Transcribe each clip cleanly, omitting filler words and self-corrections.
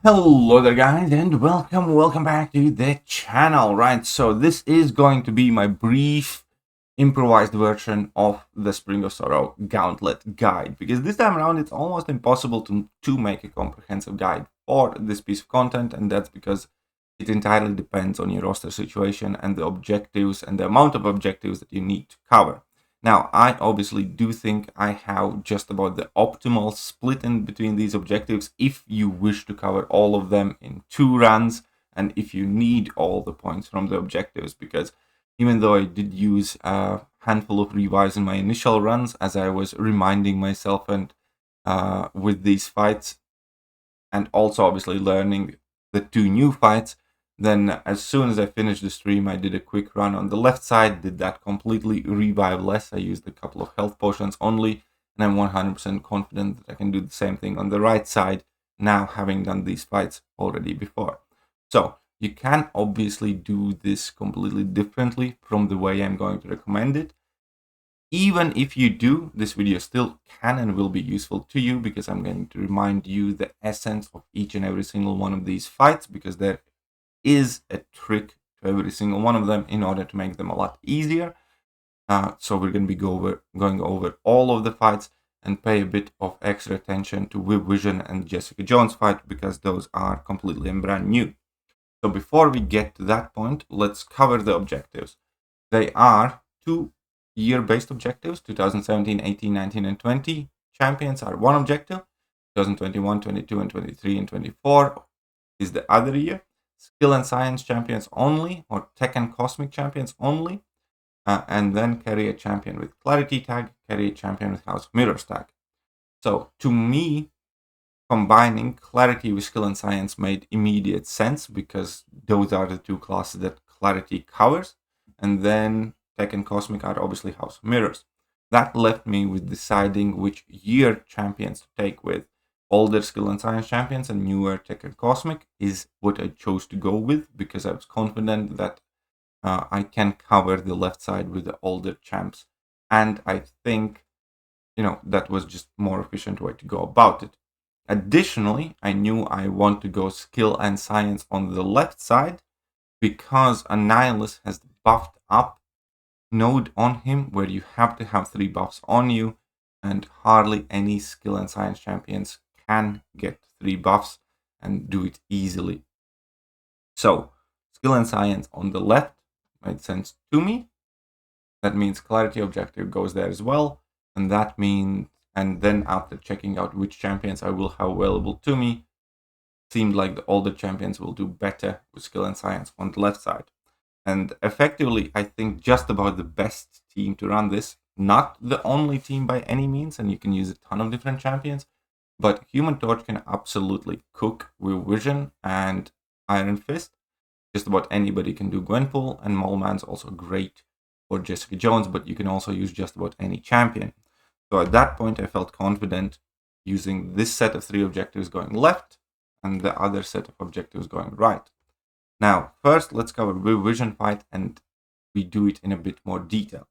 Hello there guys, and welcome back to the channel. Right, so this is going to be my brief improvised version of the Spring of Sorrow Gauntlet guide, because this time around it's almost impossible to make a comprehensive guide for this piece of content, and that's because it entirely depends on your roster situation and the objectives and the amount of objectives that you need to cover. Now, I obviously do think I have just about the optimal split in between these objectives if you wish to cover all of them in 2 runs, and if you need all the points from the objectives, because even though I did use a handful of revives in my initial runs, as I was reminding myself and with these fights, and also obviously learning the 2 new fights, then as soon as I finished the stream, I did a quick run on the left side, did that completely revive-less. I used a couple of health potions only, and I'm 100% confident that I can do the same thing on the right side, now having done these fights already before. So you can obviously do this completely differently from the way I'm going to recommend it. Even if you do, this video still can and will be useful to you, because I'm going to remind you the essence of each and every single one of these fights, because there is a trick to every single one of them in order to make them a lot easier. So we're going to be going over all of the fights and pay a bit of extra attention to Vision and Jessica Jones fight, because those are completely and brand new. So before we get to that point, let's cover the objectives. They are 2 year-based objectives: 2017, 18, 19, and 20. Champions are 1 objective. 2021, 22, and 23, and 24 is the other year. Skill and Science champions only, or Tech and Cosmic champions only, and then carry a champion with Clarity tag, carry a champion with House of Mirrors tag. So to me, combining Clarity with Skill and Science made immediate sense, because those are the 2 classes that Clarity covers, and then Tech and Cosmic are obviously House of Mirrors. That left me with deciding which year champions to take with. Older Skill and Science champions and newer Tech and Cosmic is what I chose to go with, because I was confident that I can cover the left side with the older champs, and I think that was just more efficient way to go about it. Additionally, I knew I want to go Skill and Science on the left side, because Annihilus has the buffed up node on him where you have to have 3 buffs on you, and hardly any Skill and Science champions can get 3 buffs and do it easily. So Skill and Science on the left made sense to me. That means Clarity objective goes there as well, and that means, and then after checking out which champions I will have available to me, seemed like the older champions will do better with Skill and Science on the left side. And effectively, I think just about the best team to run this. Not the only team by any means, and you can use a ton of different champions, but Human Torch can absolutely cook with Vision and Iron Fist. Just about anybody can do Gwenpool, and Moleman's also great for Jessica Jones, but you can also use just about any champion. So at that point, I felt confident using this set of 3 objectives going left, and the other set of objectives going right. Now, first, let's cover the Vision fight, and we do it in a bit more detail.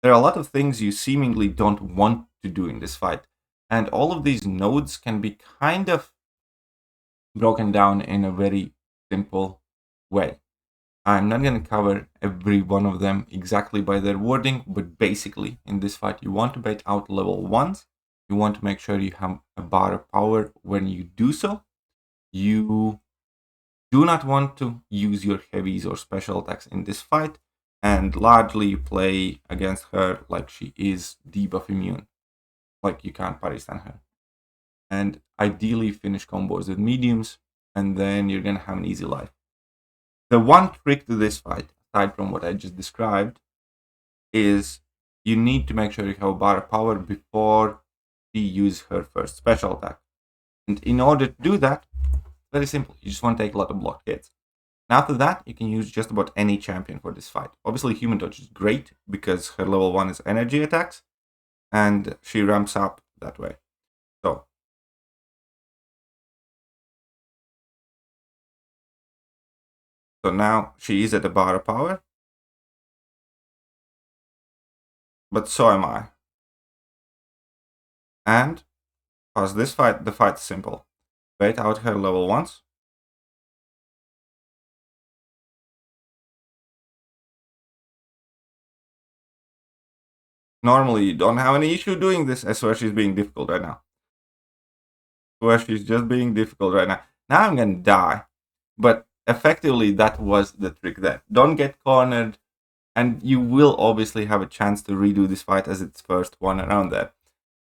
There are a lot of things you seemingly don't want to do in this fight, and all of these nodes can be kind of broken down in a very simple way. I'm not going to cover every one of them exactly by their wording, but basically, in this fight, you want to bait out level 1s. You want to make sure you have a bar of power when you do so. You do not want to use your heavies or special attacks in this fight, and largely you play against her like she is debuff immune, like you can't parry stun her. And ideally finish combos with mediums, and then you're gonna have an easy life. The one trick to this fight, aside from what I just described, is you need to make sure you have a bar of power before she uses her first special attack. And in order to do that, very simple, you just want to take a lot of block hits. And after that, you can use just about any champion for this fight. Obviously, Human Torch is great, because her level 1 is energy attacks, and she ramps up that way. So now she is at a bar of power, but so am I. And because this fight, the fight is simple. Bait out her level 1s, Normally, you don't have any issue doing this. I swear she's being difficult right now. I swear she's just being difficult right now. Now I'm gonna die. But effectively, that was the trick there. Don't get cornered, and you will obviously have a chance to redo this fight as its first one around there.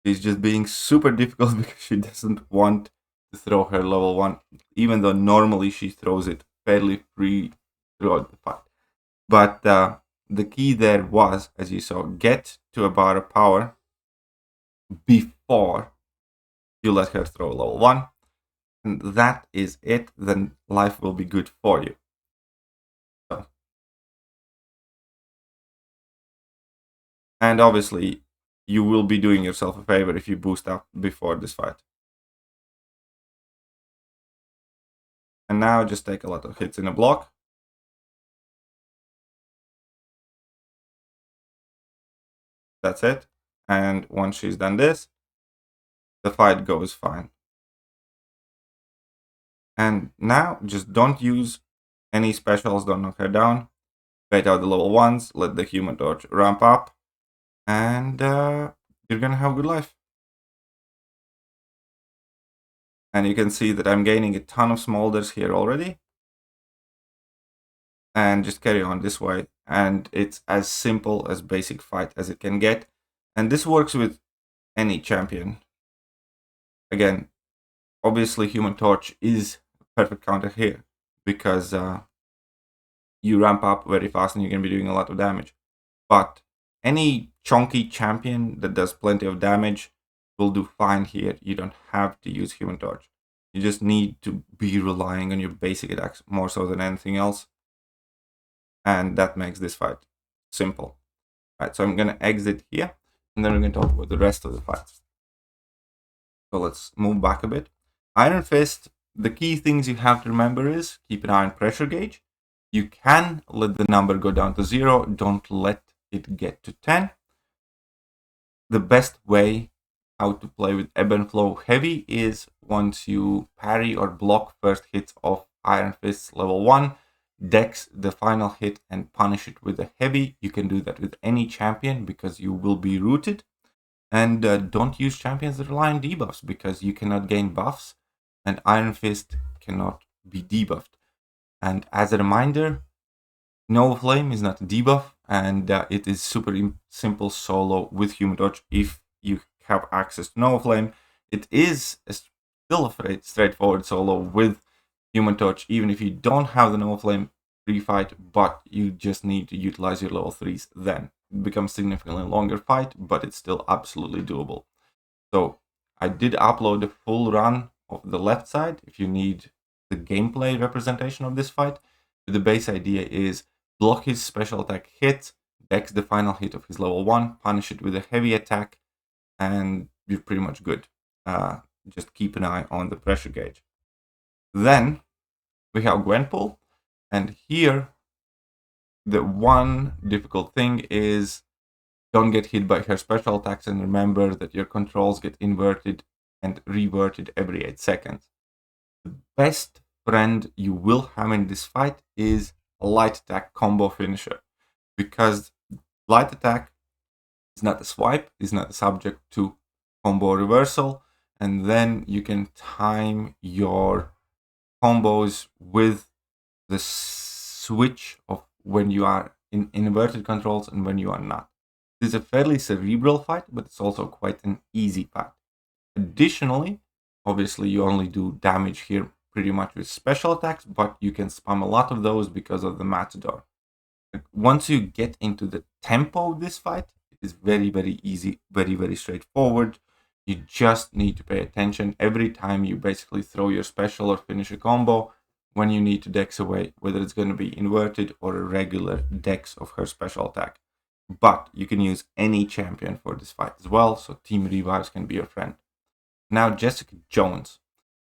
She's just being super difficult because she doesn't want to throw her level 1, even though normally she throws it fairly free throughout the fight. But the key there was, as you saw, get to a bar of power before you let her throw level 1. And that is it. Then life will be good for you. So. And obviously, you will be doing yourself a favor if you boost up before this fight. And now just take a lot of hits in a block. That's it. And once she's done this, the fight goes fine. And now just don't use any specials, don't knock her down. Bait out the level 1s, let the Human Torch ramp up, and you're gonna have a good life. And you can see that I'm gaining a ton of smolders here already. And just carry on this way. And it's as simple as basic fight as it can get. And this works with any champion. Again, obviously Human Torch is a perfect counter here because you ramp up very fast and you're going to be doing a lot of damage. But any chunky champion that does plenty of damage will do fine here. You don't have to use Human Torch. You just need to be relying on your basic attacks more so than anything else. And that makes this fight simple. Right, so I'm going to exit here, and then we're going to talk about the rest of the fights. So let's move back a bit. Iron Fist, the key things you have to remember is keep an eye on pressure gauge. You can let the number go down to 0. Don't let it get to 10. The best way how to play with Ebb and Flow Heavy is once you parry or block first hits of Iron Fist level 1, dex the final hit and punish it with a heavy. You can do that with any champion because you will be rooted. And don't use champions that rely on debuffs because you cannot gain buffs and Iron Fist cannot be debuffed. And as a reminder, Nova Flame is not a debuff, and it is super simple solo with Human Torch if you have access to Nova Flame. It is still a straightforward solo with Human Torch, even if you don't have the Nova Flame pre-fight, but you just need to utilize your level 3s then. It becomes significantly longer fight, but it's still absolutely doable. So I did upload a full run of the left side if you need the gameplay representation of this fight. But the base idea is block his special attack hit, dex the final hit of his level 1, punish it with a heavy attack, and you're pretty much good. Just keep an eye on the pressure gauge. Then we have Gwenpool, and here the one difficult thing is don't get hit by her special attacks, and remember that your controls get inverted and reverted every 8 seconds. The best friend you will have in this fight is a light attack combo finisher, because light attack is not a swipe, is not subject to combo reversal, and then you can time your combos with the switch of when you are in inverted controls and when you are not. This is a fairly cerebral fight, but it's also quite an easy fight. Additionally, obviously you only do damage here pretty much with special attacks, but you can spam a lot of those because of the Matador. Once you get into the tempo of this fight, it is very, very easy, very, very straightforward. You just need to pay attention every time you basically throw your special or finish a combo when you need to dex away, whether it's going to be inverted or a regular dex of her special attack. But you can use any champion for this fight as well, so Team Revives can be your friend. Now Jessica Jones.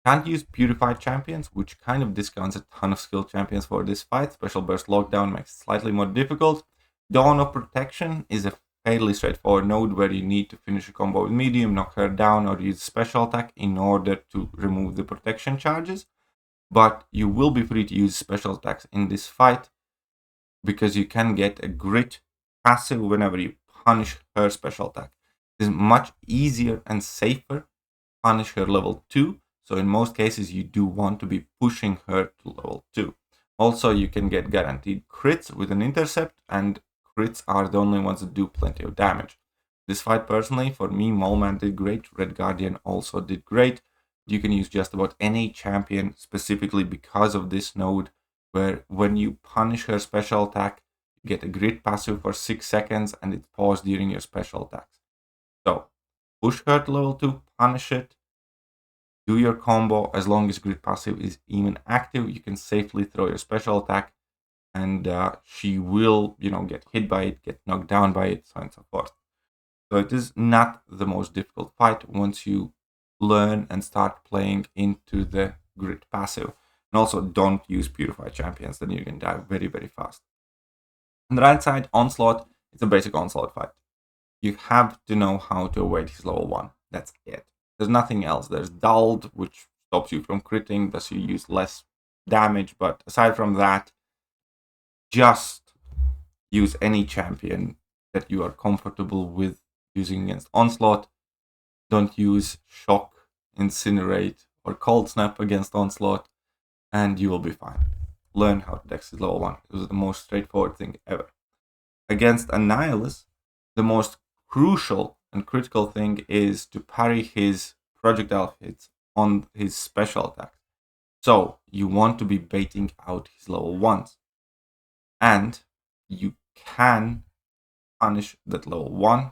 Can't use Purified champions, which kind of discounts a ton of skilled champions for this fight. Special Burst Lockdown makes it slightly more difficult. Dawn of Protection is a fairly straightforward node where you need to finish a combo with medium, knock her down, or use special attack in order to remove the protection charges. But you will be free to use special attacks in this fight because you can get a grit passive whenever you punish her special attack. It is much easier and safer to punish her level 2. So in most cases, you do want to be pushing her to level 2. Also, you can get guaranteed crits with an intercept, and crits are the only ones that do plenty of damage. This fight, personally, for me, Molman did great. Red Guardian also did great. You can use just about any champion specifically because of this node, where when you punish her special attack, you get a grid passive for 6 seconds and it pauses during your special attacks. So, push her to level 2, punish it, do your combo. As long as grid passive is even active, you can safely throw your special attack, and she will, get hit by it, get knocked down by it, so on and so forth. So it is not the most difficult fight once you learn and start playing into the grid passive. And also, don't use purified champions, then you can die very, very fast. On the right side, Onslaught, it's a basic Onslaught fight. You have to know how to avoid his level 1. That's it. There's nothing else. There's Dulled, which stops you from critting, thus you use less damage. But aside from that, just use any champion that you are comfortable with using against Onslaught. Don't use Shock, Incinerate, or Cold Snap against Onslaught, and you will be fine. Learn how to dex his level 1. It was the most straightforward thing ever. Against Annihilus, the most crucial and critical thing is to parry his projectile hits on his special attack. So you want to be baiting out his level 1s. And you can punish that level 1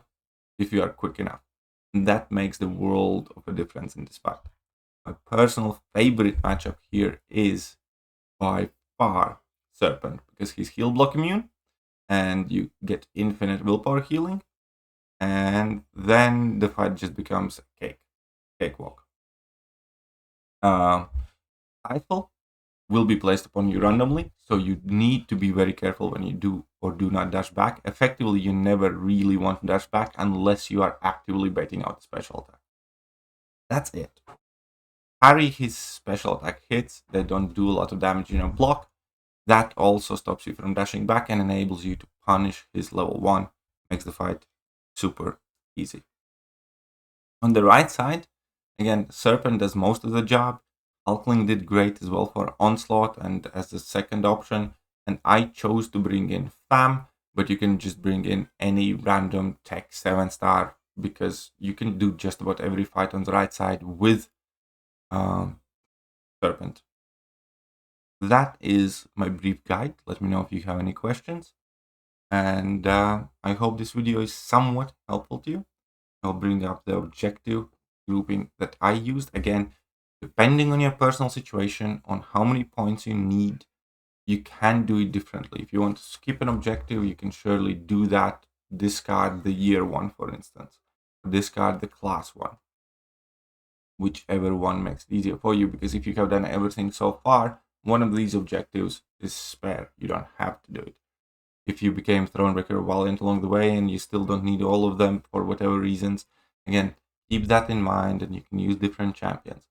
if you are quick enough. And that makes the world of a difference in this fight. My personal favorite matchup here is by far Serpent, because he's heal block immune and you get infinite willpower healing, and then the fight just becomes a cakewalk. Title will be placed upon you randomly, so you need to be very careful when you do or do not dash back. Effectively, you never really want to dash back unless you are actively baiting out the special attack. That's it. Parry his special attack hits, they don't do a lot of damage in your block. That also stops you from dashing back and enables you to punish his level 1. Makes the fight super easy. On the right side, again, Serpent does most of the job. Hulkling did great as well for Onslaught and as the second option. And I chose to bring in Fam, but you can just bring in any random tech 7-star, because you can do just about every fight on the right side with Serpent. That is my brief guide. Let me know if you have any questions. And I hope this video is somewhat helpful to you. I'll bring up the objective grouping that I used. Again, depending on your personal situation, on how many points you need, you can do it differently. If you want to skip an objective, you can surely do that. Discard the year one, for instance. Discard the class one. Whichever one makes it easier for you, because if you have done everything so far, one of these objectives is spare. You don't have to do it. If you became Thronebreaker or Valiant along the way and you still don't need all of them for whatever reasons, again, keep that in mind and you can use different champions.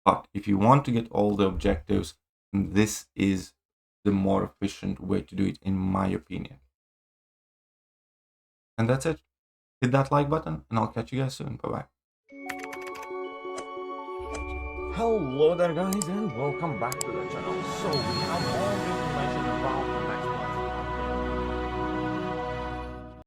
But if you want to get all the objectives, this is the more efficient way to do it, in my opinion. And that's it. Hit that like button and I'll catch you guys soon. Bye-bye. Hello there guys, and welcome back to the channel. So we have all been